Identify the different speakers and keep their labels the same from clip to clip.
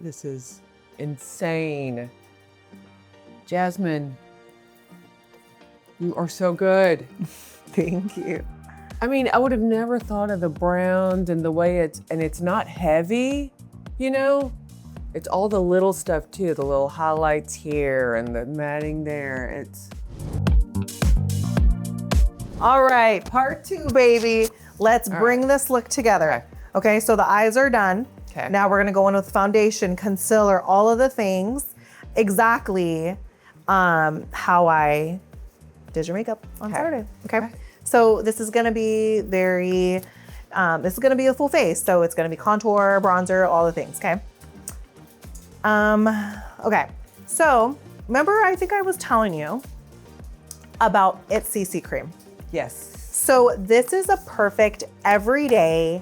Speaker 1: This is insane. Jasmine, you are so good.
Speaker 2: Thank you.
Speaker 1: I mean, I would have never thought of the browns and the way it's not heavy, you know? It's all the little stuff too, the little highlights here and the matting there.
Speaker 2: All right, part 2, baby. Let's bring this look together. Okay, so the eyes are done.
Speaker 1: Okay.
Speaker 2: Now we're gonna go in with foundation, concealer, all of the things, exactly how I did your makeup on Saturday, okay? So this is gonna be this is gonna be a full face. So it's gonna be contour, bronzer, all the things, okay? Okay, so remember I think I was telling you about It's CC cream.
Speaker 1: Yes.
Speaker 2: So this is a perfect everyday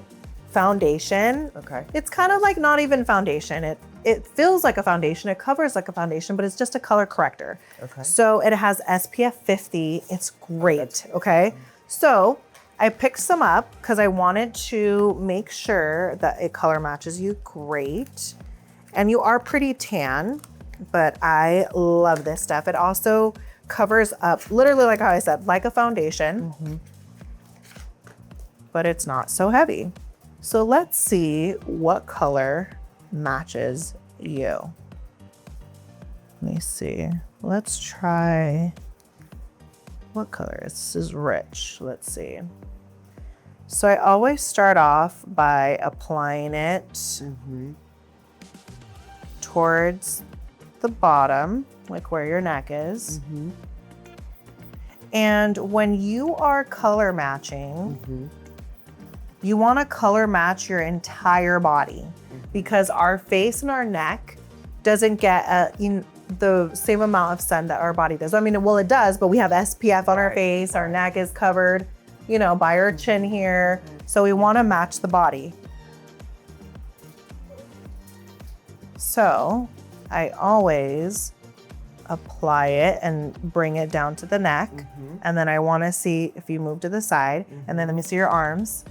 Speaker 2: foundation.
Speaker 1: Okay.
Speaker 2: It's kind of like not even foundation. It feels like a foundation, it covers like a foundation, but it's just a color corrector.
Speaker 1: Okay.
Speaker 2: So it has SPF 50, it's great, okay? So I picked some up because I wanted to make sure that it color matches you great. And you are pretty tan, but I love this stuff. It also covers up, literally like how I said, like a foundation, but it's not so heavy. So let's see what color matches you. Let me see. Let's try, what color? This is rich. Let's see. So I always start off by applying it towards the bottom, like where your neck is. And when you are color matching, you want to color match your entire body because our face and our neck doesn't get the same amount of sun that our body does. I mean, well, it does, but we have SPF on our face, our neck is covered, you know, by our chin here. So we want to match the body. So I always apply it and bring it down to the neck. And then I want to see if you move to the side, and then let me see your arms,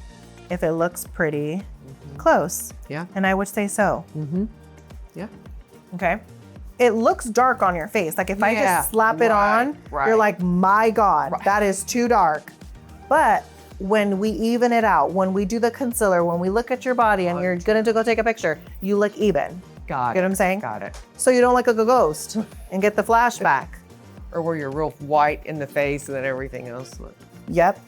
Speaker 2: if it looks pretty close.
Speaker 1: Yeah.
Speaker 2: And I would say so.
Speaker 1: Yeah.
Speaker 2: Okay. It looks dark on your face. Like if I just slap it on, you're like, my God, that is too dark. But when we even it out, when we do the concealer, when we look at your body and you're gonna go take a picture, you look even.
Speaker 1: Got it.
Speaker 2: Get what I'm saying?
Speaker 1: Got it.
Speaker 2: So you don't look like a ghost and get the flashback.
Speaker 1: Or where you're real white in the face and then everything else.
Speaker 2: Yep.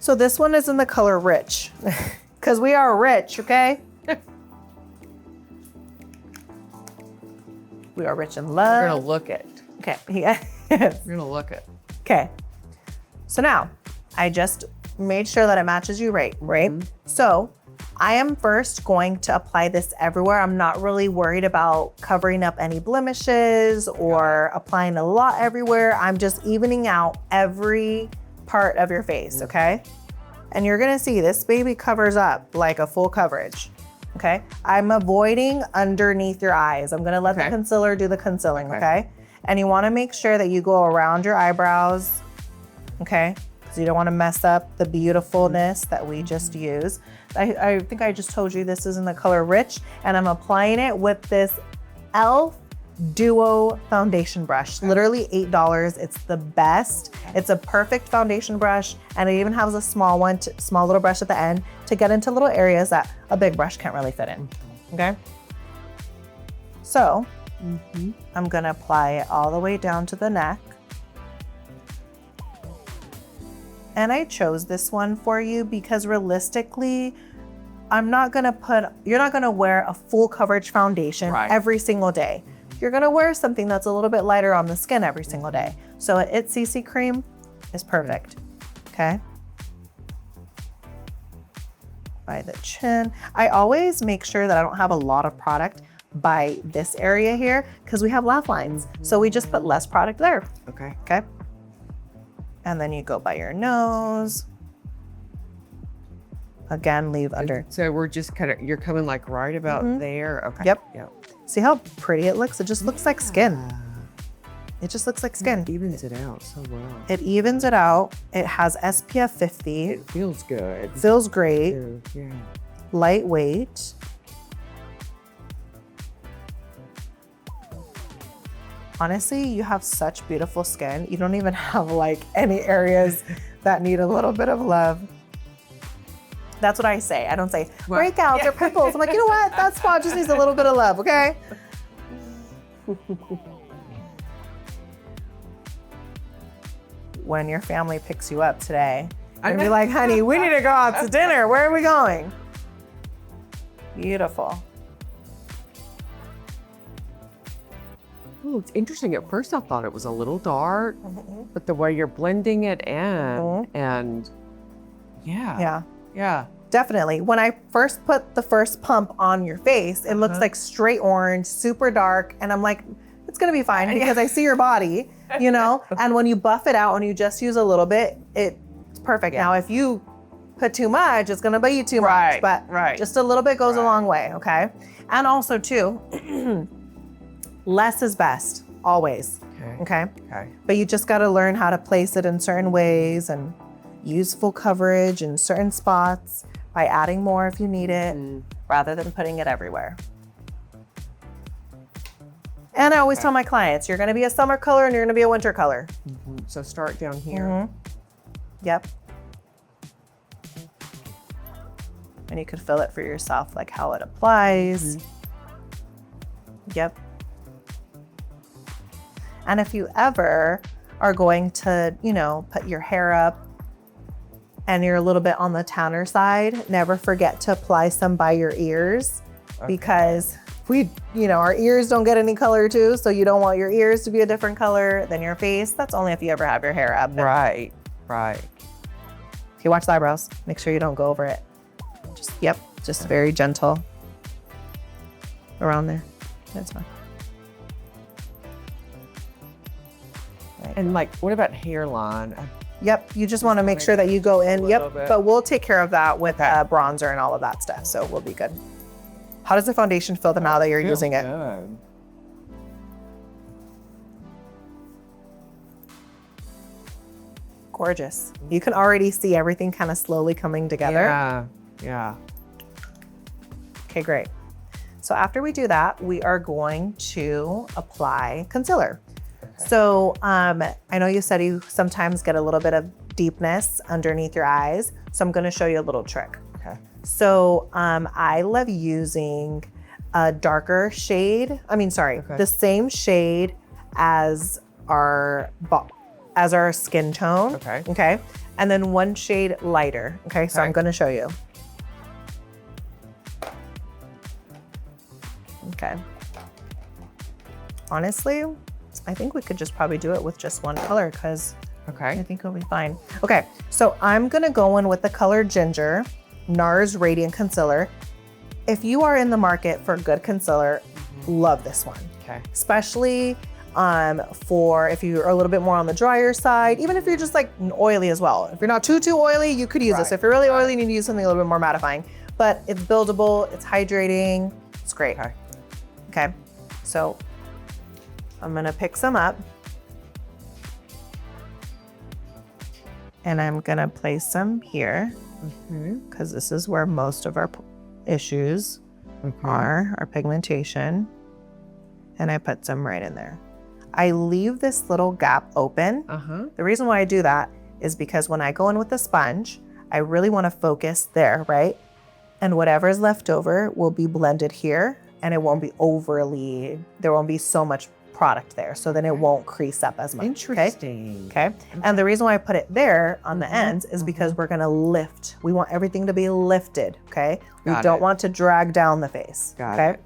Speaker 2: So this one is in the color rich because we are rich, okay? We are rich in love.
Speaker 1: We're gonna look it.
Speaker 2: Okay, yeah.
Speaker 1: We're gonna look it.
Speaker 2: Okay. So now I just made sure that it matches you right? So I am first going to apply this everywhere. I'm not really worried about covering up any blemishes or applying a lot everywhere. I'm just evening out every part of your face, okay? And you're gonna see this baby covers up like a full coverage, okay? I'm avoiding underneath your eyes. I'm gonna let the concealer do the concealing, okay? And you wanna make sure that you go around your eyebrows, okay? Because you don't wanna mess up the beautifulness that we just used. I think I just told you this is in the color Rich, and I'm applying it with this e.l.f. Duo foundation brush, literally $8. It's the best. It's a perfect foundation brush, and it even has a small one, small little brush at the end to get into little areas that a big brush can't really fit in, okay? So I'm gonna apply it all the way down to the neck. And I chose this one for you because realistically, you're not gonna wear a full coverage foundation every single day. You're gonna wear something that's a little bit lighter on the skin every single day. So It's CC cream is perfect, okay? By the chin. I always make sure that I don't have a lot of product by this area here because we have laugh lines. So we just put less product there.
Speaker 1: Okay.
Speaker 2: Okay. And then you go by your nose. Again, leave under.
Speaker 1: So we're just you're coming like right about there. Okay.
Speaker 2: Yep. See how pretty it looks? It just looks like skin. It just looks like skin.
Speaker 1: It evens it out so well.
Speaker 2: It evens it out. It has SPF 50.
Speaker 1: It feels good.
Speaker 2: Feels great.
Speaker 1: Yeah.
Speaker 2: Lightweight. Honestly, you have such beautiful skin. You don't even have like any areas that need a little bit of love. That's what I say. I don't say breakouts or pimples. I'm like, you know what? That spot just needs a little bit of love, okay? When your family picks you up today, you're gonna be like, honey, we need to go out to dinner. Where are we going? Beautiful.
Speaker 1: Oh, it's interesting. At first I thought it was a little dark, but the way you're blending it in and yeah.
Speaker 2: Definitely. When I first put the first pump on your face, it looks like straight orange, super dark. And I'm like, it's gonna be fine because I see your body, you know? And when you buff it out and you just use a little bit, it's perfect. Now, if you put too much, it's gonna be too much, but just a little bit goes a long way, okay? And also too, less is best, always, okay? But you just gotta learn how to place it in certain ways and use full coverage in certain spots by adding more if you need it, rather than putting it everywhere. And I always tell my clients, you're gonna be a summer color and you're gonna be a winter color.
Speaker 1: So start down here.
Speaker 2: Yep. And you could feel it for yourself, like how it applies. Yep. And if you ever are going to, you know, put your hair up and you're a little bit on the tanner side, never forget to apply some by your ears because our ears don't get any color too. So you don't want your ears to be a different color than your face. That's only if you ever have your hair up.
Speaker 1: Right.
Speaker 2: If you watch the eyebrows, make sure you don't go over it. Just very gentle around there. That's fine.
Speaker 1: And like, what about hairline?
Speaker 2: Yep, you just want to make sure that you go in. Yep,
Speaker 1: bit.
Speaker 2: but we'll take care of that with bronzer and all of that stuff, so we'll be good. How does the foundation feel now that you're using it?
Speaker 1: Good.
Speaker 2: Gorgeous. You can already see everything kind of slowly coming together.
Speaker 1: Yeah.
Speaker 2: Okay, great. So after we do that, we are going to apply concealer. So I know you said you sometimes get a little bit of deepness underneath your eyes. So I'm gonna show you a little trick.
Speaker 1: Okay.
Speaker 2: So I love using a darker shade. The same shade as our skin tone. Okay. And then one shade lighter. Okay. So I'm gonna show you. Okay. Honestly, I think we could just probably do it with just one color because I think it'll be fine. Okay, so I'm gonna go in with the color Ginger, Nars Radiant Concealer. If you are in the market for good concealer, love this one.
Speaker 1: Okay.
Speaker 2: Especially for if you're a little bit more on the drier side, even if you're just like oily as well. If you're not too oily, you could use this. If you're really oily, you need to use something a little bit more mattifying. But it's buildable, it's hydrating, it's great. Okay, so I'm gonna pick some up and I'm gonna place some here because this is where most of our issues are, our pigmentation. And I put some right in there. I leave this little gap open. The reason why I do that is because when I go in with the sponge, I really wanna focus there, right? And whatever's left over will be blended here and it won't be there won't be so much product there. So then it won't crease up as much.
Speaker 1: Interesting.
Speaker 2: Okay. And the reason why I put it there on the ends is because we're gonna lift. We want everything to be lifted, okay? We don't want to drag down the face, okay?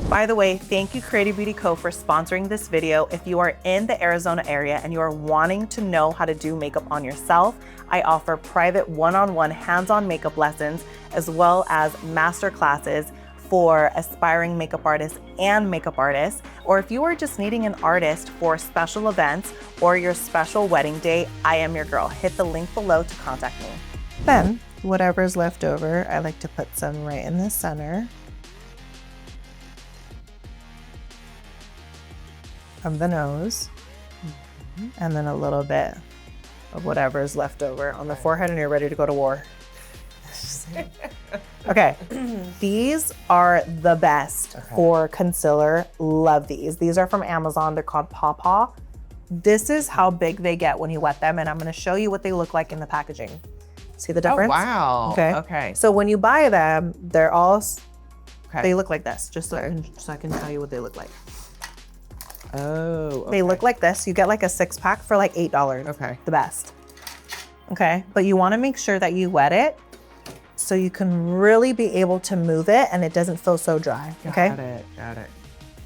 Speaker 2: By the way, thank you Creative Beauty Co. for sponsoring this video. If you are in the Arizona area and you are wanting to know how to do makeup on yourself, I offer private one-on-one hands-on makeup lessons as well as master classes for aspiring makeup artists and makeup artists, or if you are just needing an artist for special events or your special wedding day, I am your girl. Hit the link below to contact me. Then, whatever's left over, I like to put some right in the center of the nose, and then a little bit of whatever's left over on the forehead, and you're ready to go to war. Okay, these are the best for concealer. Love these. These are from Amazon. They're called Paw Paw. This is how big they get when you wet them, and I'm gonna show you what they look like in the packaging. See the difference?
Speaker 1: Oh, wow.
Speaker 2: Okay.
Speaker 1: Okay.
Speaker 2: So when you buy them, they're all, they look like this, just so I can tell you what they look like.
Speaker 1: Oh, okay.
Speaker 2: They look like this. You get like a 6-pack for like $8.
Speaker 1: Okay.
Speaker 2: The best. Okay, but you wanna make sure that you wet it so you can really be able to move it and it doesn't feel so dry, okay?
Speaker 1: Got it.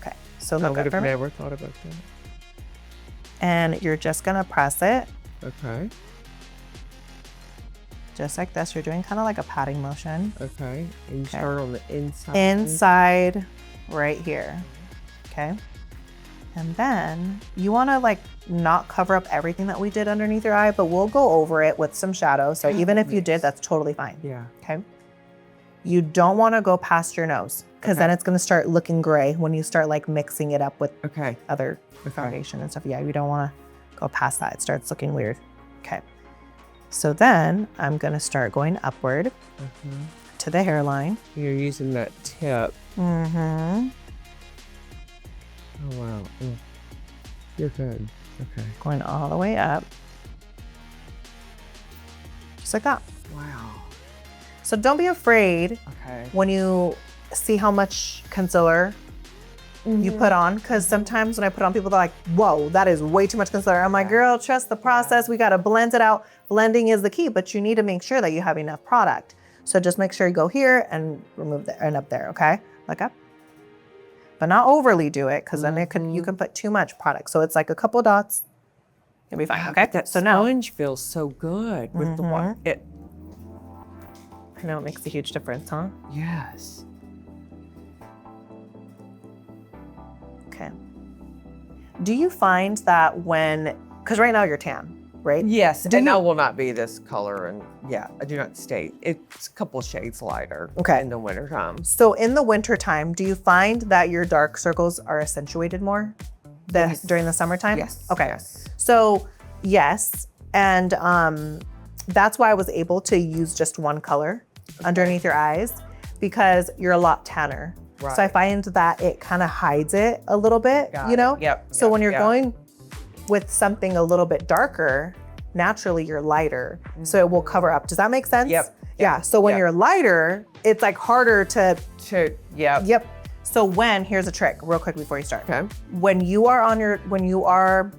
Speaker 2: Okay, so
Speaker 1: I
Speaker 2: look
Speaker 1: would
Speaker 2: up
Speaker 1: have
Speaker 2: for me.
Speaker 1: never thought about that.
Speaker 2: And you're just gonna press it,
Speaker 1: Okay.
Speaker 2: just like this. You're doing kind of like a patting motion.
Speaker 1: Okay. And you start on the inside.
Speaker 2: Inside, right here, okay? And then you wanna like not cover up everything that we did underneath your eye, but we'll go over it with some shadow. So even if you did, that's totally fine.
Speaker 1: Yeah.
Speaker 2: Okay. You don't wanna go past your nose because then it's gonna start looking gray when you start like mixing it up with other foundation and stuff. Yeah, you don't wanna go past that. It starts looking weird. Okay. So then I'm gonna start going upward to the hairline.
Speaker 1: You're using that tip.
Speaker 2: Mm-hmm.
Speaker 1: Oh, wow. You're good. Okay.
Speaker 2: Going all the way up. Just like that.
Speaker 1: Wow.
Speaker 2: So don't be afraid
Speaker 1: Okay.
Speaker 2: when you see how much concealer you put on, because sometimes when I put on, people are like, whoa, that is way too much concealer. I'm like, girl, trust the process. We got to blend it out. Blending is the key, but you need to make sure that you have enough product. So just make sure you go here and remove the, and up there, okay? Look up. But not overly do it, because then you can put too much product. So it's like a couple dots. You'll be fine, okay?
Speaker 1: That
Speaker 2: so now,
Speaker 1: sponge feels so good with the one.
Speaker 2: I know it makes a huge difference, huh?
Speaker 1: Yes.
Speaker 2: Okay. Do you find that when, because right now you're tan, right?
Speaker 1: Yes, and I will not be this color, and yeah, I do not stay. It's a couple shades lighter in the wintertime.
Speaker 2: So in the wintertime, do you find that your dark circles are accentuated more than during the summertime?
Speaker 1: Yes.
Speaker 2: Okay.
Speaker 1: Yes.
Speaker 2: So yes, and that's why I was able to use just one color underneath your eyes, because you're a lot tanner.
Speaker 1: Right.
Speaker 2: So I find that it kind of hides it a little bit, you know?
Speaker 1: Yep.
Speaker 2: So when you're going with something a little bit darker, naturally you're lighter. So it will cover up. Does that make sense?
Speaker 1: Yep.
Speaker 2: Yeah. So when you're lighter, it's like harder to. Yep. So here's a trick real quick before you start.
Speaker 1: Okay.
Speaker 2: When you are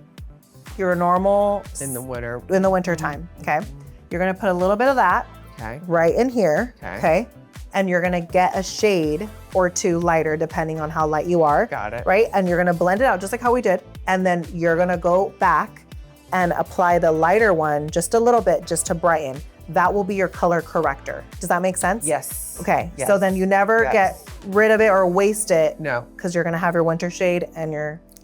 Speaker 2: your normal.
Speaker 1: In the winter.
Speaker 2: In the winter time, okay? You're gonna put a little bit of that right in here, okay? And you're gonna get a shade or two lighter depending on how light you are.
Speaker 1: Got it.
Speaker 2: Right? And you're gonna blend it out just like how we did. And then you're gonna go back and apply the lighter one just a little bit just to brighten. That will be your color corrector. Does that make sense?
Speaker 1: Yes.
Speaker 2: Okay,
Speaker 1: Yes.
Speaker 2: so then you never get rid of it or waste it.
Speaker 1: No.
Speaker 2: Because you're gonna have your winter shade and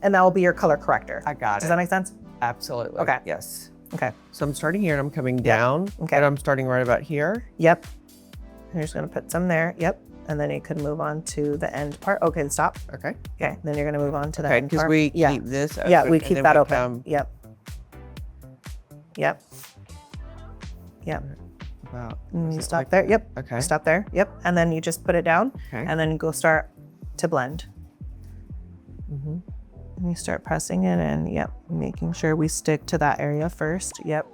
Speaker 2: that will be your color corrector.
Speaker 1: I got it.
Speaker 2: Does that make sense?
Speaker 1: Absolutely.
Speaker 2: Okay.
Speaker 1: Yes.
Speaker 2: Okay.
Speaker 1: So I'm starting here and I'm coming down.
Speaker 2: Okay.
Speaker 1: And I'm starting right about here.
Speaker 2: Yep. You're just gonna put some there. Yep. And then you could move on to the end part. Okay, stop.
Speaker 1: Okay.
Speaker 2: Okay. Then you're gonna move on to the
Speaker 1: Okay,
Speaker 2: end
Speaker 1: because
Speaker 2: part.
Speaker 1: we keep this open.
Speaker 2: Yeah, we
Speaker 1: and
Speaker 2: keep
Speaker 1: then
Speaker 2: that
Speaker 1: we
Speaker 2: open.
Speaker 1: come
Speaker 2: Yep. Yep. Yep.
Speaker 1: About.
Speaker 2: And you stop there. Yep.
Speaker 1: Okay.
Speaker 2: Stop there. Yep. And then you just put it down.
Speaker 1: Okay.
Speaker 2: And then you go start to blend. And you start pressing it in. Yep. Making sure we stick to that area first. Yep.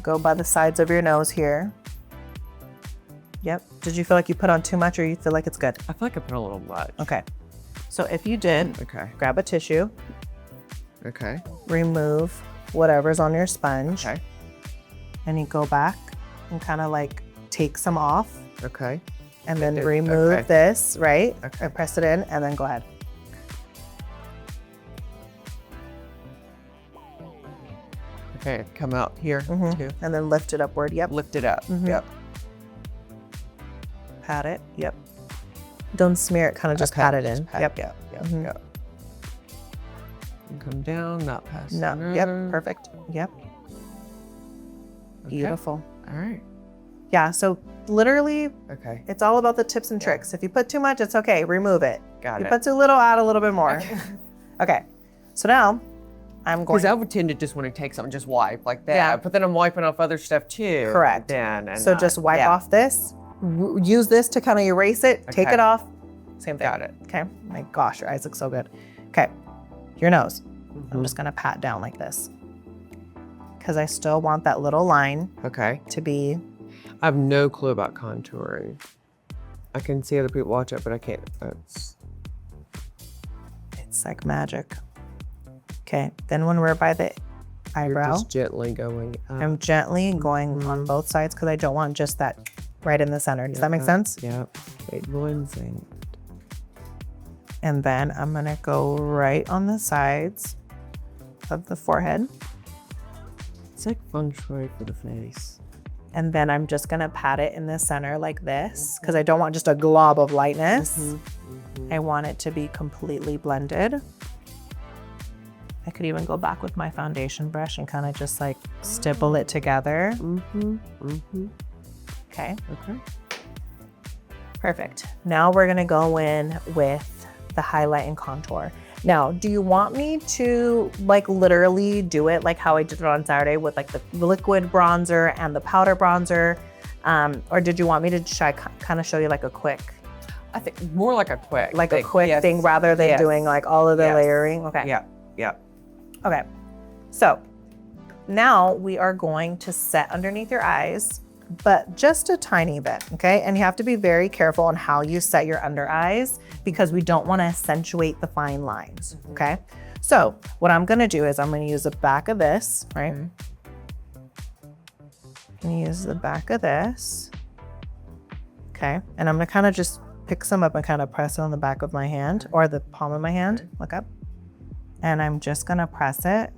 Speaker 2: Go by the sides of your nose here. Yep. Did you feel like you put on too much, or you feel like it's good?
Speaker 1: I feel like I put a little much.
Speaker 2: Okay. So if you did,
Speaker 1: Okay.
Speaker 2: grab a tissue,
Speaker 1: Okay.
Speaker 2: remove whatever's on your sponge,
Speaker 1: Okay.
Speaker 2: and you go back and kind of like take some off,
Speaker 1: Okay.
Speaker 2: and then
Speaker 1: Okay.
Speaker 2: remove this, right?
Speaker 1: Okay.
Speaker 2: And press it in, and then go ahead.
Speaker 1: Okay. Come out here too.
Speaker 2: And then lift it upward. Yep.
Speaker 1: Lift it up. Yep.
Speaker 2: Pat it. Yep. Don't smear it. Kind of just
Speaker 1: Okay,
Speaker 2: pat it
Speaker 1: just
Speaker 2: in.
Speaker 1: pat-
Speaker 2: Yep.
Speaker 1: Yep. Yep. And come down, not past.
Speaker 2: No.
Speaker 1: center.
Speaker 2: Yep. Perfect. Yep.
Speaker 1: Okay.
Speaker 2: Beautiful.
Speaker 1: All right.
Speaker 2: Yeah. So literally,
Speaker 1: Okay.
Speaker 2: it's all about the tips and tricks. If you put too much, it's okay. Remove it.
Speaker 1: Got
Speaker 2: You
Speaker 1: it.
Speaker 2: put too little, add a little bit more. Okay. So now I'm going.
Speaker 1: Because I would tend to just want to take something, just wipe like that.
Speaker 2: Yeah.
Speaker 1: But then I'm wiping off other stuff too.
Speaker 2: Correct.
Speaker 1: Then and
Speaker 2: So just wipe
Speaker 1: yeah.
Speaker 2: off this. Use this to kind of erase it. Take
Speaker 1: Okay.
Speaker 2: it off. Same thing.
Speaker 1: Got it.
Speaker 2: Okay. My gosh, your eyes look so good. Okay. Your nose.
Speaker 1: Mm-hmm.
Speaker 2: I'm just gonna pat down like this because I still want that little line
Speaker 1: Okay.
Speaker 2: to be.
Speaker 1: I have no clue about contouring. I can see other people watch it, but I can't.
Speaker 2: It's like magic. Okay. Then when we're by the
Speaker 1: You're
Speaker 2: eyebrow,
Speaker 1: just gently going up.
Speaker 2: I'm gently going on both sides because I don't want just that right in the center. Does that make sense?
Speaker 1: Yep. It blends in.
Speaker 2: And then I'm gonna go right on the sides of the forehead.
Speaker 1: It's like feng shui for the face.
Speaker 2: And then I'm just gonna pat it in the center like this because I don't want just a glob of lightness. I want it to be completely blended. I could even go back with my foundation brush and kind of just like stipple it together. Okay,
Speaker 1: Okay.
Speaker 2: perfect. Now we're gonna go in with the highlight and contour. Now, do you want me to like literally do it like how I did it on Saturday with like the liquid bronzer and the powder bronzer? Or did you want me to kind of show you like a quick,
Speaker 1: I think more like a quick.
Speaker 2: thing, thing rather than doing like all of the layering? Okay.
Speaker 1: Yeah. Yeah.
Speaker 2: Okay. So now we are going to set underneath your eyes, but just a tiny bit, okay? And you have to be very careful on how you set your under eyes because we don't want to accentuate the fine lines, okay? So what I'm gonna do is I'm gonna use the back of this, right? I'm gonna use the back of this, okay? And I'm gonna kind of just pick some up and kind of press it on the back of my hand or the palm of my hand, look up. And I'm just gonna press it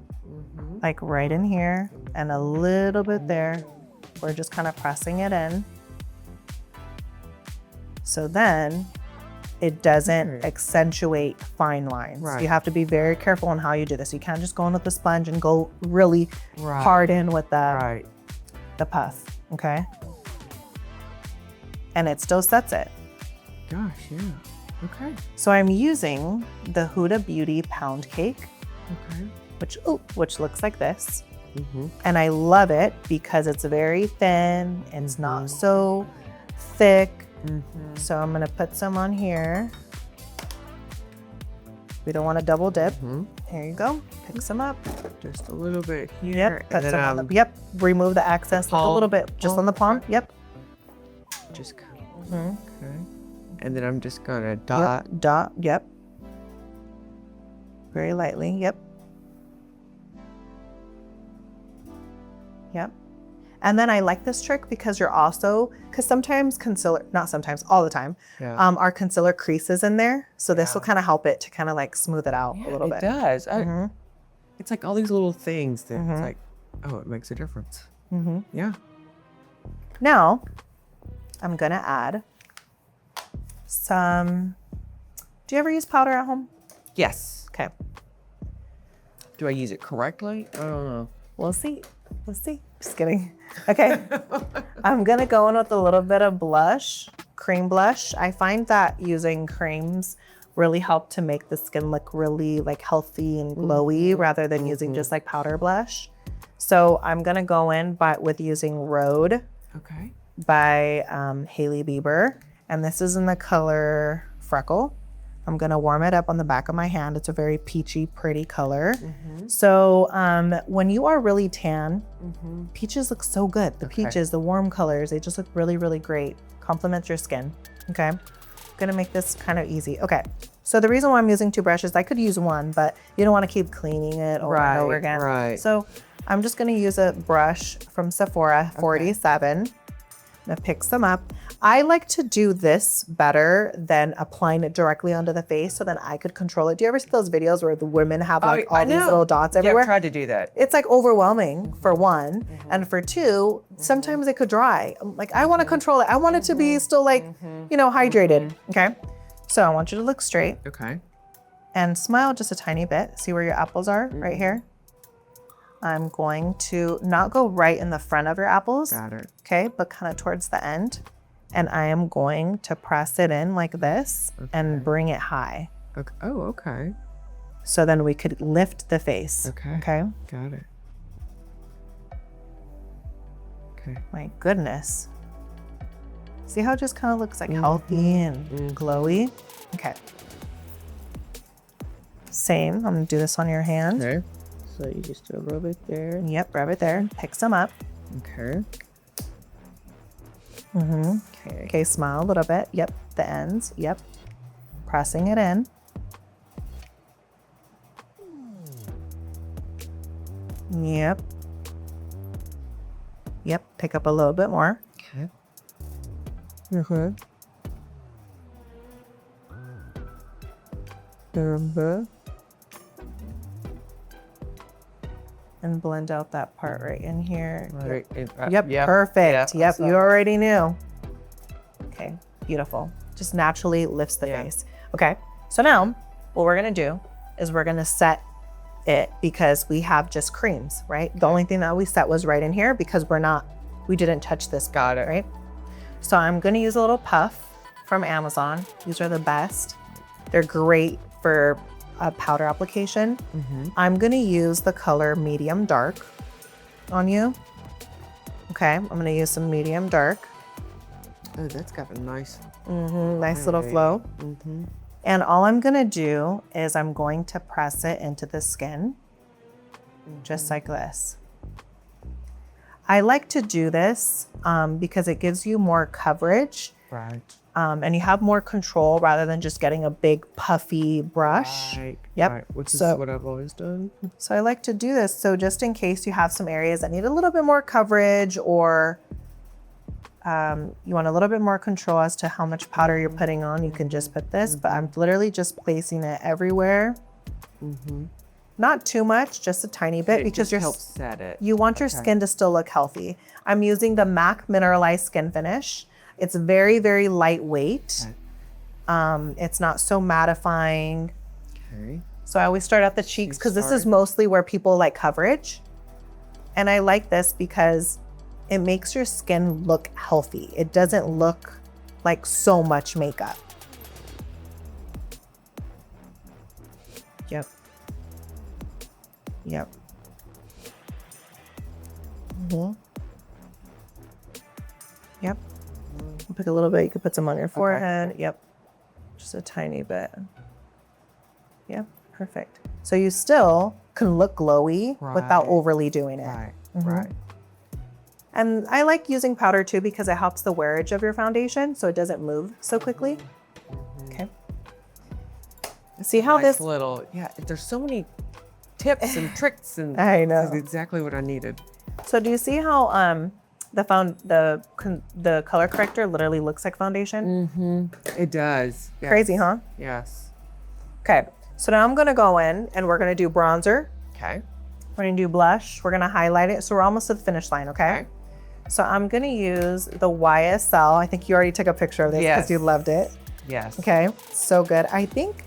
Speaker 2: like right in here and a little bit there. We're just kind of pressing it in. So then it doesn't accentuate fine lines.
Speaker 1: Right.
Speaker 2: You have to be very careful on how you do this. You can't just go in with the sponge and go really hard in with the puff, okay? And it still sets it.
Speaker 1: Gosh, yeah. Okay.
Speaker 2: So I'm using the Huda Beauty Pound Cake,
Speaker 1: Okay.
Speaker 2: which looks like this. And I love it because it's very thin and it's not so thick. So I'm gonna put some on here. We don't want to double dip. Here you go. Pick some up.
Speaker 1: Just a little bit here.
Speaker 2: Yep. Put
Speaker 1: And
Speaker 2: some on
Speaker 1: then
Speaker 2: the, yep. Remove the excess like a little bit just on the palm. Yep.
Speaker 1: just okay. And then I'm just gonna dot.
Speaker 2: Yep. Dot. Yep. Very lightly. Yep. Yep. And then I like this trick because because sometimes concealer, not sometimes, all the time, our concealer creases in there. So this will kind of help it to kind of like smooth it out a little bit.
Speaker 1: It does. It's like all these little things that it's like, oh, it makes a difference. Yeah.
Speaker 2: Now, I'm gonna add some, do you ever use powder at home?
Speaker 1: Yes.
Speaker 2: Okay.
Speaker 1: Do I use it correctly? I don't know.
Speaker 2: We'll see. Let's see. Just kidding. Okay. I'm gonna go in with a little bit of blush, cream blush. I find that using creams really help to make the skin look really like healthy and glowy rather than using just like powder blush. So I'm gonna go in with using Rhode by Hailey Bieber. And this is in the color Freckle. I'm gonna warm it up on the back of my hand. It's a very peachy, pretty color. So when you are really tan, peaches look so good. The peaches, the warm colors, they just look really, really great. Complements your skin, okay? I'm gonna make this kind of easy. Okay, so the reason why I'm using 2 brushes, I could use 1, but you don't wanna keep cleaning it over and over again. So I'm just gonna use a brush from Sephora, 47. I'm gonna pick some up. I like to do this better than applying it directly onto the face so then I could control it. Do you ever see those videos where the women have like all these little dots everywhere?
Speaker 1: Yeah, I've tried to do that.
Speaker 2: It's like overwhelming for 1. And for 2, sometimes it could dry. Like I wanna control it. I want it to be still like, you know, hydrated, okay? So I want you to look straight.
Speaker 1: Okay.
Speaker 2: And smile just a tiny bit. See where your apples are, right here? I'm going to not go right in the front of your apples, okay, but kind of towards the end. And I am going to press it in like this and bring it high.
Speaker 1: Okay. Oh, okay.
Speaker 2: So then we could lift the face.
Speaker 1: Okay.
Speaker 2: Okay.
Speaker 1: Got it. Okay.
Speaker 2: My goodness. See how it just kind of looks like healthy and glowy? Okay. Same. I'm gonna do this on your hand.
Speaker 1: Okay. So you just do a little bit there.
Speaker 2: Yep, rub it there. Pick some up.
Speaker 1: Okay.
Speaker 2: Okay. Okay, smile a little bit. Yep, the ends. Yep. Pressing it in. Yep. Yep, pick up a little bit more.
Speaker 1: Okay. Okay.
Speaker 2: And blend out that part right in here.
Speaker 1: Right.
Speaker 2: Yep, perfect.
Speaker 1: Yeah,
Speaker 2: Yep,
Speaker 1: awesome.
Speaker 2: you already knew. Okay, beautiful. Just naturally lifts the
Speaker 1: Yeah.
Speaker 2: face. Okay, so now what we're gonna do is we're gonna set it because we have just creams, right? The only thing that we set was right in here because we didn't touch this.
Speaker 1: Got it.
Speaker 2: Right? So I'm gonna use a little puff from Amazon. These are the best. They're great for a powder application. I'm gonna use the color medium dark on you. Okay, I'm gonna use some medium dark.
Speaker 1: Oh, that's got a nice.
Speaker 2: Nice little flow. And all I'm gonna do is I'm going to press it into the skin, just like this. I like to do this because it gives you more coverage.
Speaker 1: Right.
Speaker 2: And you have more control rather than just getting a big puffy brush.
Speaker 1: Right.
Speaker 2: Yep.
Speaker 1: Right. Which is
Speaker 2: So-
Speaker 1: what I've always done.
Speaker 2: So I like to do this. So just in case you have some areas that need a little bit more coverage or you want a little bit more control as to how much powder you're putting on, you can just put this, but I'm literally just placing it everywhere. Not too much, just a tiny bit
Speaker 1: It
Speaker 2: because
Speaker 1: just helps set it.
Speaker 2: you want your skin to still look healthy. I'm using the MAC Mineralize Skinfinish. It's very, very lightweight. It's not so mattifying.
Speaker 1: Okay.
Speaker 2: So I always start at the cheeks because this is
Speaker 1: start-
Speaker 2: mostly where people like coverage. And I like this because it makes your skin look healthy. It doesn't look like so much makeup. Yep. Yep. Yep. Pick a little bit. You could put some on your forehead. Yep. Just a tiny bit. Yep. Perfect. So you still can look glowy without
Speaker 1: Right.
Speaker 2: overly doing it.
Speaker 1: Right. Right.
Speaker 2: And I like using powder too because it helps the wearage of your foundation so it doesn't move so quickly. Okay. See how
Speaker 1: Nice
Speaker 2: this,
Speaker 1: little. Yeah. There's so many tips and tricks, and
Speaker 2: I know.
Speaker 1: this is exactly what I needed.
Speaker 2: so do you see how the color corrector literally looks like foundation?
Speaker 1: It does. Yes.
Speaker 2: Crazy, huh?
Speaker 1: Yes.
Speaker 2: Okay. So now I'm gonna go in and we're gonna do bronzer.
Speaker 1: Okay.
Speaker 2: We're gonna do blush. We're gonna highlight it. So we're almost to the finish line, okay?
Speaker 1: Okay.
Speaker 2: So I'm gonna use the YSL. I think you already took a picture of this because
Speaker 1: Yes.
Speaker 2: you loved it.
Speaker 1: Yes.
Speaker 2: Okay, so good. I think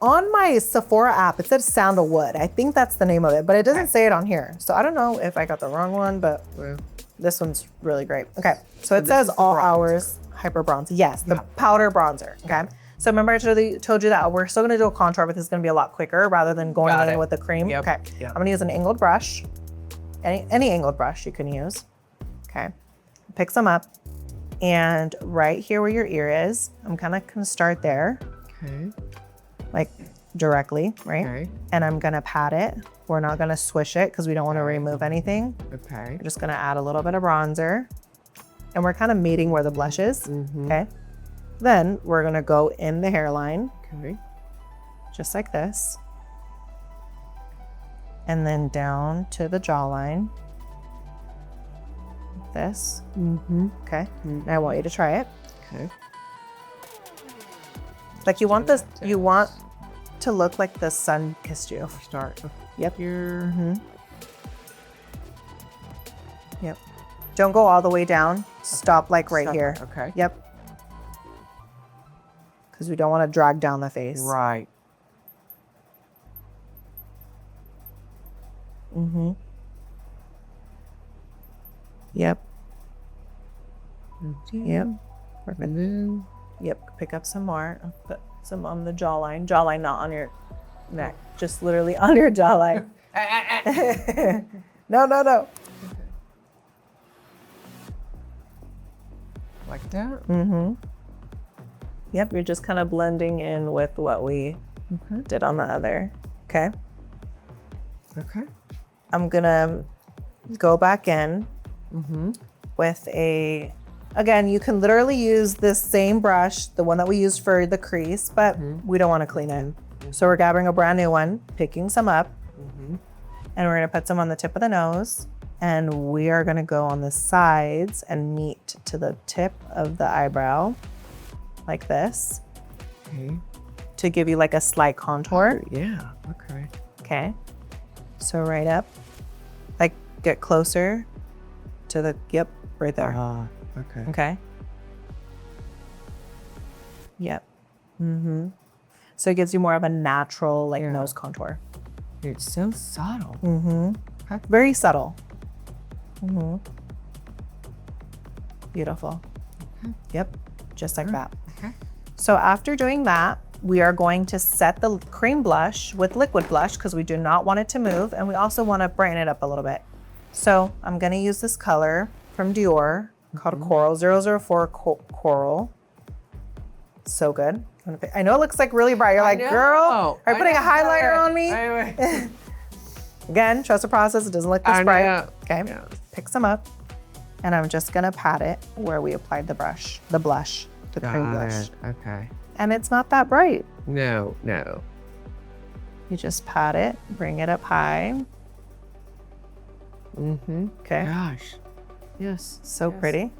Speaker 2: on my Sephora app, it said sandalwood. I think that's the name of it, but it doesn't say it on here. So I don't know if I got the wrong one, but
Speaker 1: Well,
Speaker 2: this one's really great. Okay, so it
Speaker 1: this
Speaker 2: says
Speaker 1: is the
Speaker 2: all
Speaker 1: bronzer.
Speaker 2: hours hyper bronze. Yes, the powder bronzer. Okay. So remember I told you that we're still gonna do a contour, but this is gonna be a lot quicker rather than going
Speaker 1: Got
Speaker 2: in
Speaker 1: it.
Speaker 2: with the cream.
Speaker 1: Yep.
Speaker 2: Okay.
Speaker 1: Yep.
Speaker 2: I'm gonna use an angled brush. Any angled brush you can use. Okay. Pick some up. And right here where your ear is, I'm kind of gonna start there,
Speaker 1: okay.
Speaker 2: like directly, right?
Speaker 1: Okay.
Speaker 2: And I'm gonna pat it. We're not gonna swish it because we don't wanna remove anything.
Speaker 1: Okay.
Speaker 2: We're just gonna add a little bit of bronzer. And we're kind of meeting where the blush is, okay? Then we're gonna go in the hairline,
Speaker 1: Okay.
Speaker 2: just like this. And then down to the jawline. Like this, okay? And I want you to try it.
Speaker 1: Okay.
Speaker 2: Like you want this, you want to look like the sun kissed you.
Speaker 1: Start
Speaker 2: Yep.
Speaker 1: here.
Speaker 2: Yep. Don't go all the way down. Stop like right
Speaker 1: Stop.
Speaker 2: here.
Speaker 1: Okay.
Speaker 2: Yep. Because we don't want to drag down the face.
Speaker 1: Right.
Speaker 2: Yep. Yep. Perfect.
Speaker 1: And then
Speaker 2: Yep. Pick up some more. Put some on the jawline. Jawline, not on your neck, just literally on your jawline. No, no, no.
Speaker 1: Like that?
Speaker 2: Mm-hmm. Yep, you're just kind of blending in with what we did on the other. Okay.
Speaker 1: Okay.
Speaker 2: I'm gonna go back in with again, you can literally use this same brush, the one that we used for the crease, but we don't want to clean it. So we're grabbing a brand new one, picking some up, and we're gonna put some on the tip of the nose, and we are gonna go on the sides and meet to the tip of the eyebrow, like this, to give you like a slight contour.
Speaker 1: Yeah, okay.
Speaker 2: Okay, so right up, like get closer to the, yep, right there.
Speaker 1: Okay.
Speaker 2: Okay. Yep. So it gives you more of a natural like nose contour.
Speaker 1: It's so subtle.
Speaker 2: Very subtle. Beautiful. Yep, just like that.
Speaker 1: Okay.
Speaker 2: So after doing that, we are going to set the cream blush with liquid blush because we do not want it to move, and we also want to brighten it up a little bit. So I'm going to use this color from Dior called Coral 004 Coral. So good. I know it looks like really bright. You're like, girl, are you putting a highlighter on me? Again, trust the process. It doesn't look this bright. Okay, pick some up, and I'm just gonna pat it where we applied the blush, the cream blush.
Speaker 1: Okay.
Speaker 2: And it's not that bright.
Speaker 1: No.
Speaker 2: You just pat it, bring it up high. Okay.
Speaker 1: Gosh. Yes.
Speaker 2: So pretty.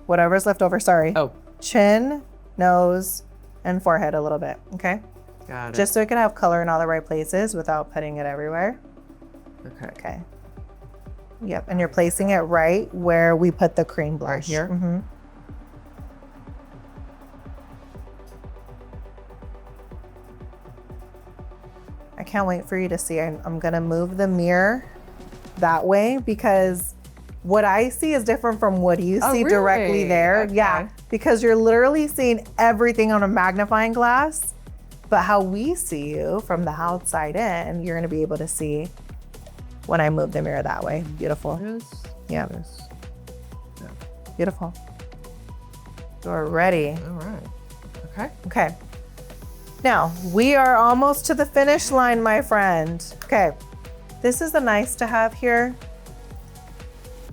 Speaker 2: Whatever's left over, sorry.
Speaker 1: Oh.
Speaker 2: Chin, nose, and forehead a little bit, okay?
Speaker 1: Got it.
Speaker 2: Just so it can have color in all the right places without putting it everywhere. Okay. Yep, and you're placing it right where we put the cream blush.
Speaker 1: Right here?
Speaker 2: I can't wait for you to see. I'm gonna move the mirror that way because what I see is different from what you see directly there.
Speaker 1: Okay.
Speaker 2: Yeah, because you're literally seeing everything on a magnifying glass, but how we see you from the outside in, you're gonna be able to see when I move the mirror that way. Beautiful.
Speaker 1: Yes.
Speaker 2: Yeah. Beautiful. You're ready.
Speaker 1: All right. Okay.
Speaker 2: Okay. Now, we are almost to the finish line, my friend. Okay. This is a nice to have here.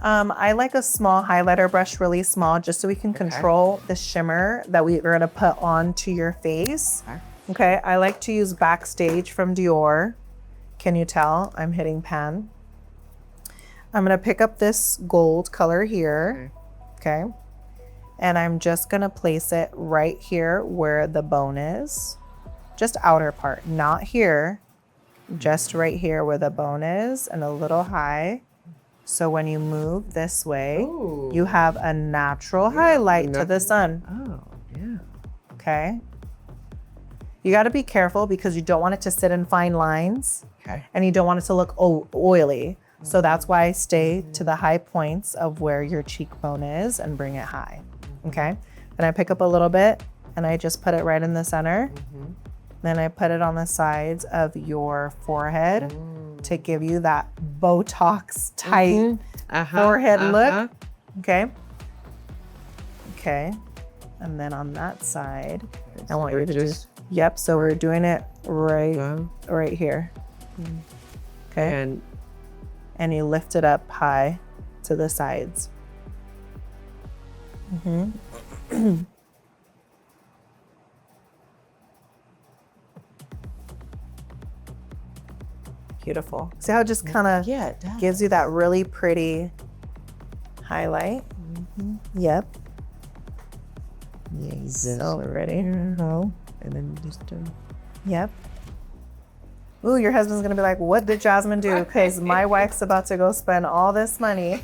Speaker 2: I like a small highlighter brush, really small, just so we can control the shimmer that we are gonna put onto your face. Okay, I like to use Backstage from Dior. Can you tell I'm hitting pan? I'm gonna pick up this gold color here, okay? And I'm just gonna place it right here where the bone is. Just outer part, not here, just right here where the bone is and a little high. So when you move this way, you have a natural highlight to the sun.
Speaker 1: Oh, yeah.
Speaker 2: Okay. You got to be careful because you don't want it to sit in fine lines.
Speaker 1: Okay.
Speaker 2: And you don't want it to look oily. So that's why I stay to the high points of where your cheekbone is and bring it high. Okay. Then I pick up a little bit and I just put it right in the center. Then I put it on the sides of your forehead to give you that Botox tight forehead look. Okay. Okay. And then on that side, I want you to just, yep. So we're doing it right here. Okay. And you lift it up high to the sides. Beautiful. See how it just kind of gives you that really pretty highlight? Yep. So ready. And then just yep. Ooh, your husband's gonna be like, what did Jasmine do? Because my wife's about to go spend all this money.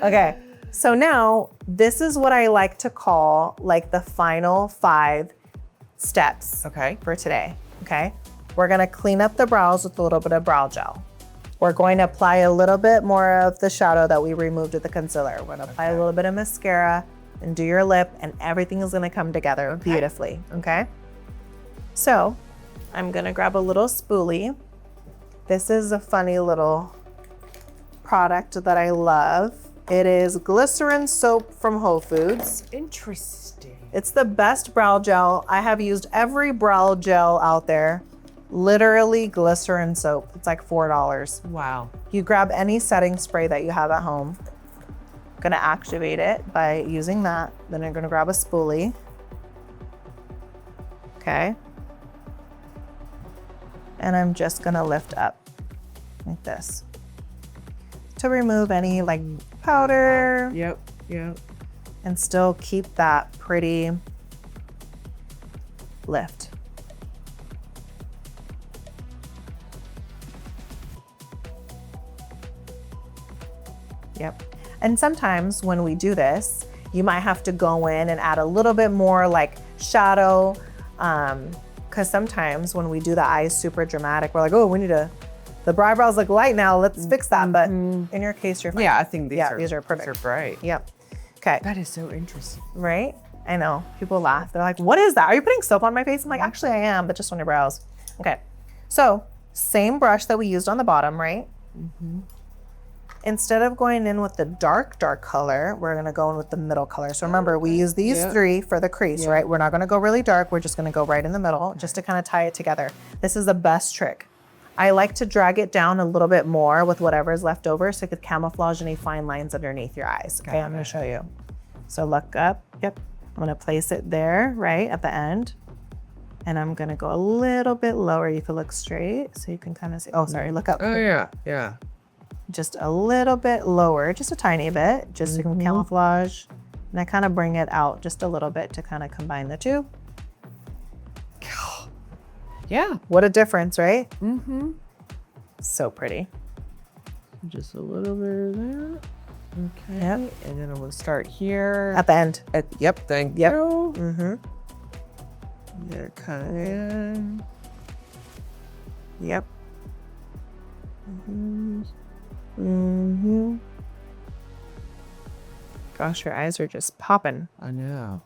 Speaker 2: Okay, so now this is what I like to call like the final 5 steps for today, okay? We're gonna clean up the brows with a little bit of brow gel. We're going to apply a little bit more of the shadow that we removed with the concealer. We're gonna apply a little bit of mascara and do your lip, and everything is gonna come together beautifully, okay? So I'm gonna grab a little spoolie. This is a funny little product that I love. It is glycerin soap from Whole Foods.
Speaker 1: Interesting.
Speaker 2: It's the best brow gel. I have used every brow gel out there. Literally glycerin soap. It's like $4.
Speaker 1: Wow.
Speaker 2: You grab any setting spray that you have at home. I'm gonna activate it by using that. Then I'm gonna grab a spoolie. Okay. And I'm just gonna lift up like this to remove any like powder.
Speaker 1: Yep, yep.
Speaker 2: And still keep that pretty lift. Yep. And sometimes when we do this, you might have to go in and add a little bit more like shadow, because sometimes when we do the eyes super dramatic, we're like, oh, we need the eyebrows look light now, let's fix that. But in your case, you're fine.
Speaker 1: Yeah, I think these are
Speaker 2: perfect.
Speaker 1: These are bright.
Speaker 2: Yep. Okay.
Speaker 1: That is so interesting.
Speaker 2: Right? I know. People laugh. They're like, what is that? Are you putting soap on my face? I'm like, actually I am, but just on your brows. Okay. So same brush that we used on the bottom, right? Instead of going in with the dark color, we're gonna go in with the middle color. So remember, we use these three for the crease, right? We're not gonna go really dark. We're just gonna go right in the middle just to kind of tie it together. This is the best trick. I like to drag it down a little bit more with whatever is left over so it could camouflage any fine lines underneath your eyes. Okay, I'm gonna show you. So look up, yep. I'm gonna place it there, right at the end. And I'm gonna go a little bit lower. You can look straight so you can kind of see. Oh, sorry, look up.
Speaker 1: Oh yeah, yeah.
Speaker 2: Just a little bit lower, just a tiny bit, just so you can camouflage. And I kind of bring it out just a little bit to kind of combine the two.
Speaker 1: Yeah.
Speaker 2: What a difference, right?
Speaker 1: Mm-hmm.
Speaker 2: So pretty.
Speaker 1: Just a little bit of that. Okay.
Speaker 2: Yep.
Speaker 1: And then I'm gonna start here.
Speaker 2: At the end.
Speaker 1: Yep, thank
Speaker 2: Yep.
Speaker 1: you.
Speaker 2: Mm-hmm.
Speaker 1: They're kind of in.
Speaker 2: Yep.
Speaker 1: Mm-hmm.
Speaker 2: Mm-hmm. Gosh, your eyes are just popping.
Speaker 1: I know.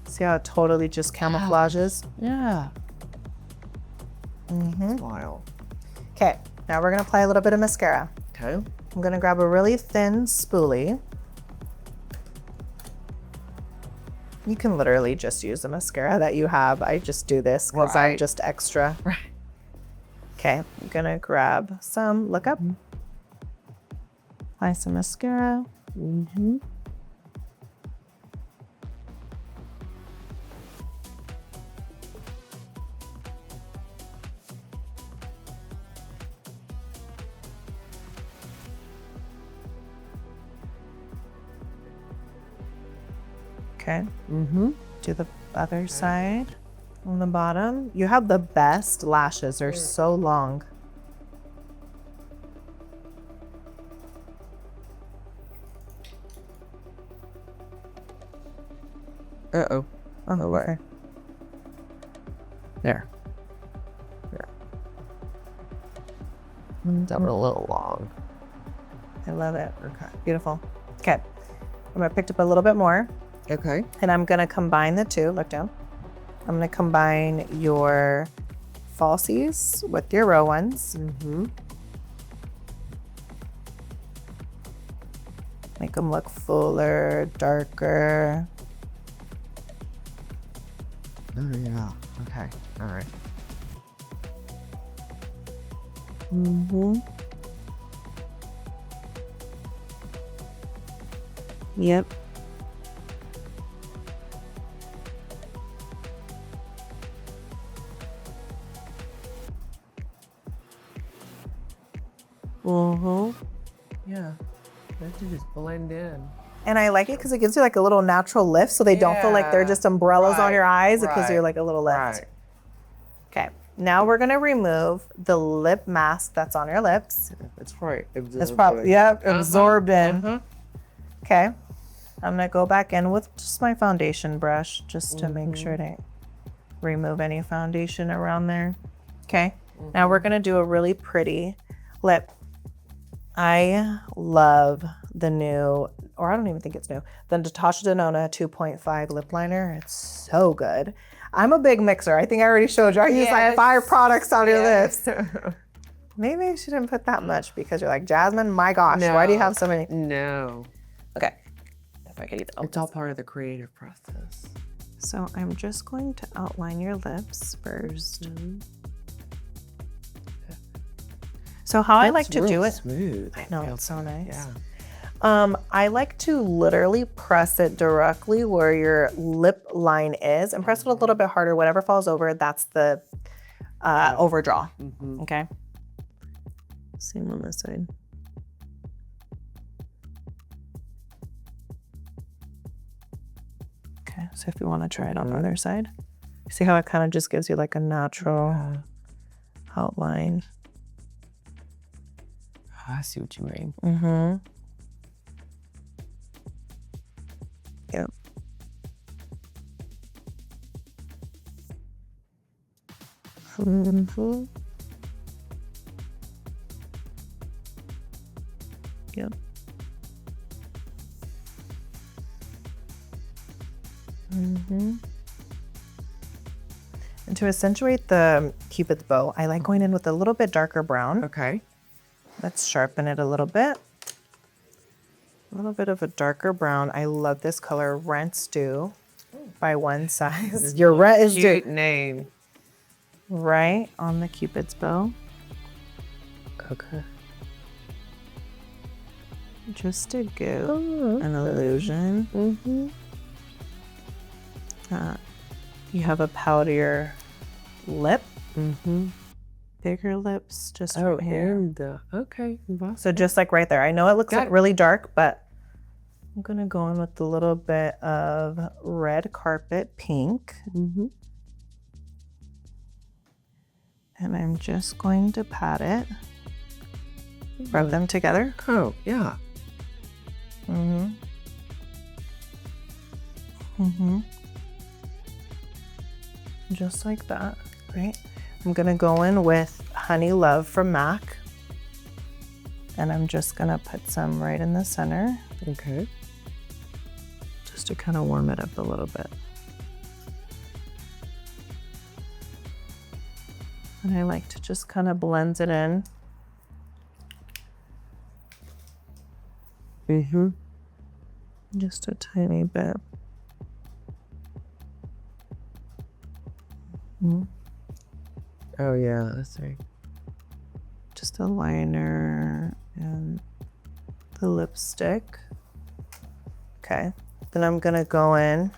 Speaker 2: See how it totally just camouflages?
Speaker 1: Yeah.
Speaker 2: Mm-hmm.
Speaker 1: Smile.
Speaker 2: Okay, now we're gonna apply a little bit of mascara.
Speaker 1: Okay.
Speaker 2: I'm gonna grab a really thin spoolie. You can literally just use the mascara that you have. I just do this because I'm just extra.
Speaker 1: Right.
Speaker 2: Okay, I'm gonna grab some, look up. Apply some mascara.
Speaker 1: Mm-hmm.
Speaker 2: Okay.
Speaker 1: Mm-hmm.
Speaker 2: Do the other side on the bottom. You have the best lashes. They're so long.
Speaker 1: Uh-oh.
Speaker 2: Oh, where?
Speaker 1: There. There. That one a little long.
Speaker 2: I love it.
Speaker 1: Okay.
Speaker 2: Beautiful. Okay. I'm gonna pick up a little bit more
Speaker 1: Okay.
Speaker 2: and I'm gonna combine the two. Look down. I'm gonna combine your falsies with your row ones.
Speaker 1: Mm-hmm.
Speaker 2: Make them look fuller, darker.
Speaker 1: Oh yeah. Okay. All right. Mm-hmm.
Speaker 2: Yep.
Speaker 1: Mm-hmm. Yeah. That should just blend in.
Speaker 2: And I like it because it gives you like a little natural lift so they don't feel like they're just umbrellas on your eyes. It gives you like a little lift.
Speaker 1: Right.
Speaker 2: Okay, now we're gonna remove the lip mask that's on your lips.
Speaker 1: It's probably
Speaker 2: It's probably, absorbed in. Okay, I'm gonna go back in with just my foundation brush just to make sure to remove any foundation around there. Okay, now we're gonna do a really pretty lip. I love the new or I don't even think it's new, the Natasha Denona 2.5 lip liner. It's so good. I'm a big mixer. I think I already showed you. I use like 5 products on your lips. Maybe I shouldn't put that much because you're like, Jasmine, my gosh, why do you have so many?
Speaker 1: No.
Speaker 2: Okay. If I could eat
Speaker 1: It's all part of the creative process.
Speaker 2: So I'm just going to outline your lips first. So how I like to do it.
Speaker 1: Smooth.
Speaker 2: I know, it's so nice.
Speaker 1: Yeah.
Speaker 2: I like to literally press it directly where your lip line is and press it a little bit harder. Whatever falls over, that's the overdraw. Okay. Same on this side. Okay, so if you want to try it on the other side, see how it kind of just gives you like a natural outline.
Speaker 1: I see what you mean.
Speaker 2: Yep. Yep. And to accentuate the Cupid's bow, I like going in with a little bit darker brown.
Speaker 1: Okay.
Speaker 2: Let's sharpen it a little bit. A little bit of a darker brown. I love this color, Rent Stew by Onesize. Your rent is
Speaker 1: Cute
Speaker 2: due.
Speaker 1: name.
Speaker 2: Right on the Cupid's bow.
Speaker 1: Okay.
Speaker 2: Just to give an illusion. You have a poutier lip. Bigger lips, just right here.
Speaker 1: And okay.
Speaker 2: So just like right there. I know it looks like really dark, but I'm gonna go in with a little bit of red carpet pink. And I'm just going to pat it. Rub them together.
Speaker 1: Oh, yeah.
Speaker 2: Just like that, right? I'm gonna go in with Honeylove from MAC. And I'm just gonna put some right in the center.
Speaker 1: Okay.
Speaker 2: Just to kind of warm it up a little bit. And I like to just kind of blend it in. Just a tiny bit.
Speaker 1: Oh, yeah, that's right.
Speaker 2: Just a liner and the lipstick. Okay. Then I'm gonna go in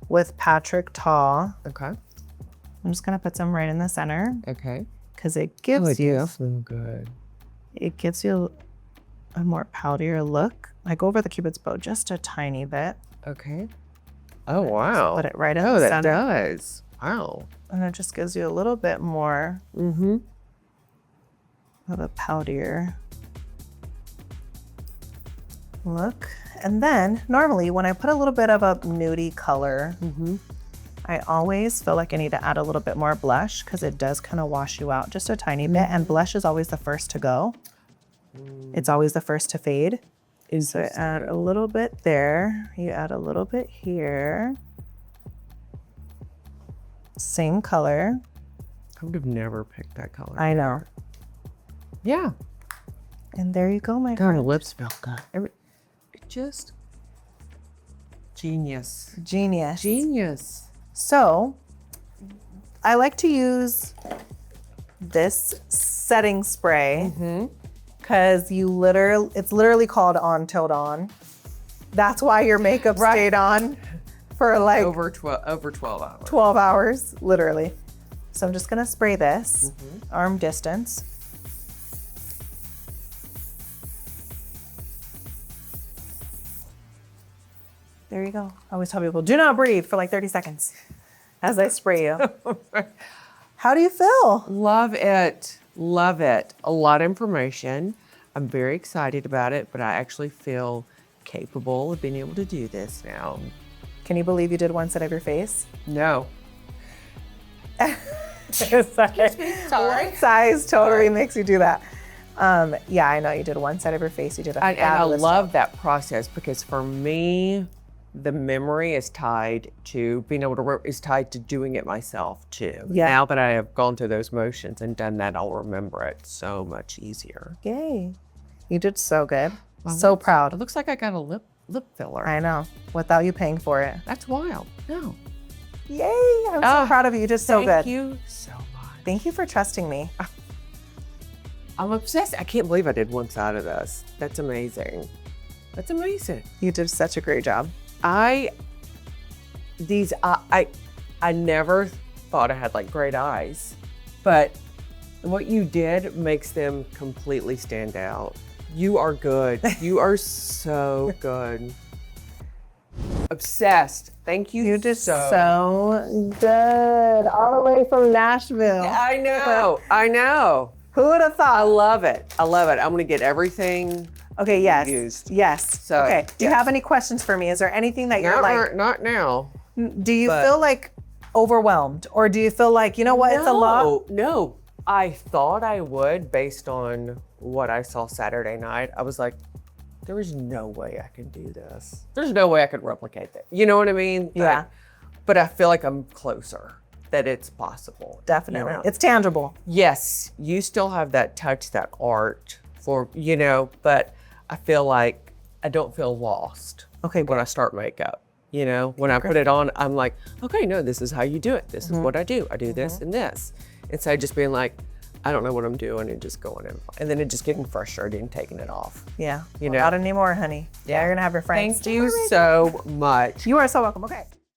Speaker 2: with Patrick Ta.
Speaker 1: Okay.
Speaker 2: I'm just gonna put some right in the center
Speaker 1: Okay.
Speaker 2: because it gives you
Speaker 1: so good.
Speaker 2: it gives you a more poutier look. I go over the Cupid's bow just a tiny bit.
Speaker 1: Okay. Oh, wow.
Speaker 2: Put it right in
Speaker 1: Oh,
Speaker 2: the
Speaker 1: that
Speaker 2: center.
Speaker 1: does. Wow.
Speaker 2: And it just gives you a little bit more of a poutier look. And then normally when I put a little bit of a nudie color, I always feel like I need to add a little bit more blush because it does kind of wash you out just a tiny bit. And blush is always the first to go. It's always the first to fade. So add a little bit there. You add a little bit here. Same color.
Speaker 1: I would have never picked that color.
Speaker 2: I know.
Speaker 1: Yeah.
Speaker 2: And there you go, my
Speaker 1: God, her
Speaker 2: friend.
Speaker 1: lips smell good. It just genius.
Speaker 2: Genius.
Speaker 1: Genius.
Speaker 2: So I like to use this setting spray because it's literally called On Till Dawn. That's why your makeup stayed on for like
Speaker 1: Over 12 hours.
Speaker 2: 12 hours, literally. So I'm just gonna spray this, arm distance. There you go. I always tell people, do not breathe for like 30 seconds as I spray you. How do you feel?
Speaker 1: Love it. Love it. A lot of information. I'm very excited about it, but I actually feel capable of being able to do this now.
Speaker 2: Can you believe you did one side of your face?
Speaker 1: No.
Speaker 2: Sorry. One size totally makes you do that. Yeah, I know you did one side of your face. You did a
Speaker 1: And I
Speaker 2: fabulous
Speaker 1: love
Speaker 2: job.
Speaker 1: that process because for me, the memory is tied to being able to is tied to doing it myself too.
Speaker 2: Yeah.
Speaker 1: Now that I have gone through those motions and done that, I'll remember it so much easier.
Speaker 2: Yay. You did so good. So proud.
Speaker 1: It looks like I got a lip filler.
Speaker 2: I know. Without you paying for it.
Speaker 1: That's wild. No.
Speaker 2: Yay. I'm so proud of you. You did so good.
Speaker 1: Thank you so much.
Speaker 2: Thank you for trusting me.
Speaker 1: I'm obsessed. I can't believe I did one side of this. That's amazing. That's amazing.
Speaker 2: You did such a great job.
Speaker 1: I never thought I had like great eyes, but what you did makes them completely stand out. You are good. You are so good. Obsessed. Thank you.
Speaker 2: You did so good. All the way from Nashville.
Speaker 1: I know. I know.
Speaker 2: Who would have
Speaker 1: I
Speaker 2: thought?
Speaker 1: love it. I love it. I'm gonna get everything.
Speaker 2: Okay, yes.
Speaker 1: Used.
Speaker 2: Yes.
Speaker 1: So,
Speaker 2: okay. Do you
Speaker 1: yes.
Speaker 2: have any questions for me? Is there anything that you're like,
Speaker 1: Not now.
Speaker 2: do you feel like overwhelmed? Or do you feel like, you know what, it's a lot?
Speaker 1: No. I thought I would based on what I saw Saturday night. I was like, there is no way I can do this. There's no way I could replicate that. You know what I mean?
Speaker 2: Yeah.
Speaker 1: But I feel like I'm closer, that it's possible.
Speaker 2: Definitely.
Speaker 1: You know?
Speaker 2: It's tangible.
Speaker 1: Yes, you still have that touch, that art for, but I feel like I don't feel lost
Speaker 2: Okay,
Speaker 1: when I start makeup. When I put it on, I'm like, okay, no, this is how you do it. This is what I do. I do this and this. Instead of just being like, I don't know what I'm doing and just going in. And then it just getting frustrated and taking it off.
Speaker 2: Yeah.
Speaker 1: You know?
Speaker 2: Not anymore, honey. Yeah. You're going to have your friends.
Speaker 1: Thank you so much.
Speaker 2: You are so welcome. Okay.